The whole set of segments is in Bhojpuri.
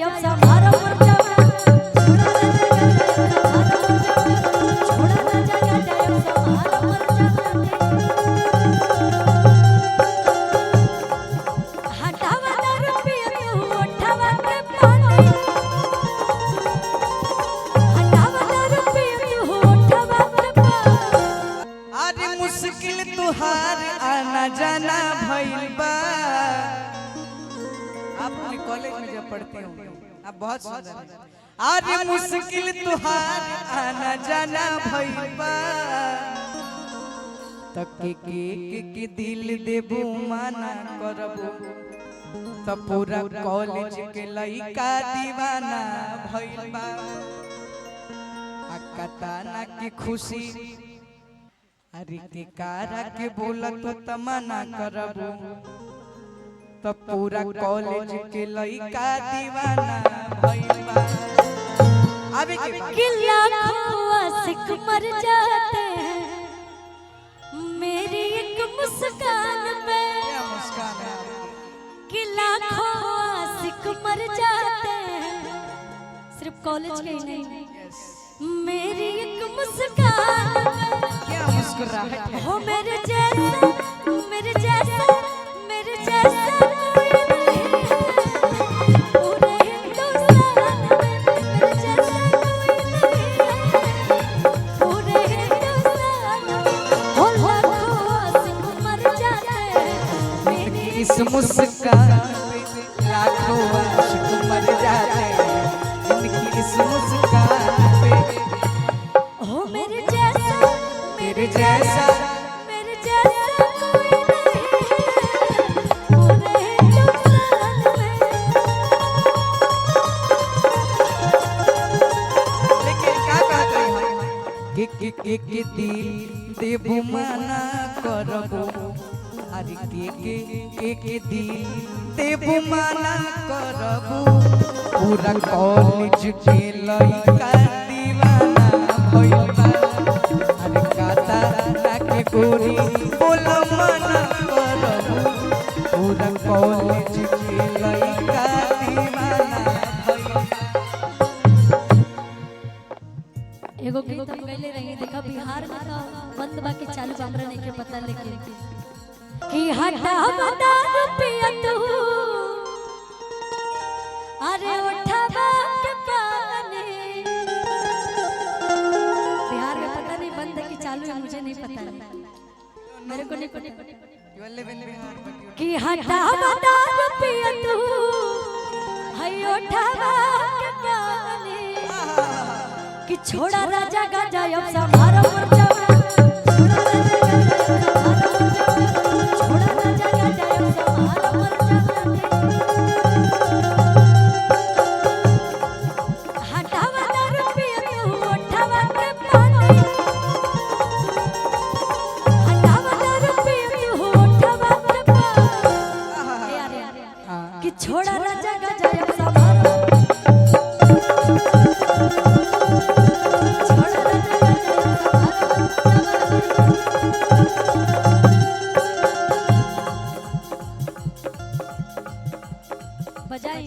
जाए अब समारो मुरझा छोड़ा ना जाए अब समारो मुरझा हटावा ना रुपया तू उठावा के पानी हटावा ना रुपया तू उठावा के पानी अरे मुश्किल तुहार आना जाना भइल बा। आप अपने कॉलेज में जब पढ़ते हो आप बहुत सुंदर हैं। अरे मुश्किल तुहार आना जाना भइल बा। तके के दिल देबू माना करबू त पूरा कॉलेज के लइका दीवाना भइल बा। अकताना की खुशी अरे के कारा के बोलत तमना करबू तो पूरा कॉलेज के लइका दीवाना भइल बा। अबे कि लाखों आशिक मर जाते हैं मेरी एक मुस्कान पे। क्या मुस्कान है कि लाखों आशिक मर जाते हैं सिर्फ कॉलेज के ही नहीं मेरी एक मुस्कान पे। क्या मुस्कुराहट है हो मेरे जैसा मेरे जैसा मेरे जैसा कोई नहीं है पूरे हिंदुस्तान में मेरे जैसा कोई नहीं है पूरे हिंदुस्तान में। हो लाखों आशिक मर जाते हैं मेरी इस मुस्कान पे लाखों आशिक मर जाते हैं इनकी इस मुस्कान पे। हो मेरे जैसा तेरे जैसा मेरे जैसा कोई नहीं है पूरे हिंदुस्तान में। लेकिन क्या कहते हैं के दिल देबू माना करबू। अरे के दिल देबू माना करबू पूरा कॉलेज के लइका दीवाना भइल बा। अरे काता के गोरी बोला मना करबू पूरा कॉलेज के लइका दीवाना भइल बा। एगो गीत हम गइले रही देखा बिहार में तो बंद बाकी चालू हमरा नहीं के पता लेकिन कि हटा बता रुपया तू अरे उठावा के पानी। बिहार में पता नहीं बंद है कि चालू है मुझे नहीं पता मेरे को नहीं पता कि हटा बता रुपया तू है उठावा के पानी। कि छोड़ा राजा गाजा अब समारो मुरझा छोड़ा राजा गाजा अब समारो मुरझा हटावा ना रुपया तू उठावा के पानी हटावा ना रुपया तू उठावा के पानी। यार कि छोड़ा राजा गाजा अब समारो बजाई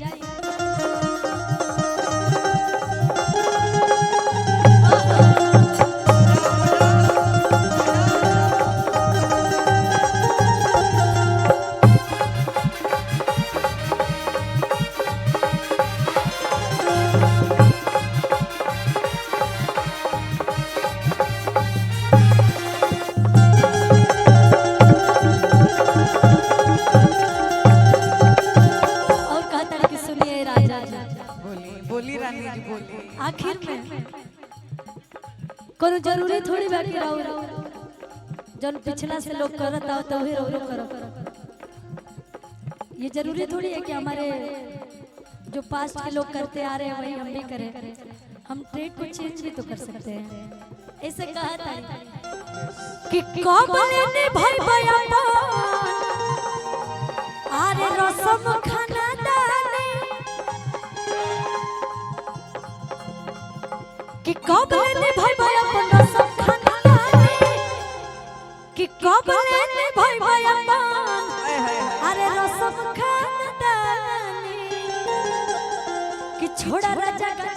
बोली रानी जी बोली। आखिर में कोनो जरूरी थोड़ी बाकी रहो जन पिछला से लोग करत आओ तो वही रो करो। ये जरूरी थोड़ी है कि हमारे जो पास्ट के लोग करते आ रहे हैं वही हम भी करें। हम ट्रेड को चेंज भी तो कर सकते हैं। ऐसे कहा था कि कबले ने भाई भैया आरे रसम खाना दाने कि कबले ने भाई भैया रसम खाना दाने कि कबले ने भाई भैया अरे रसम खाना दाने कि छोड़ा राजा का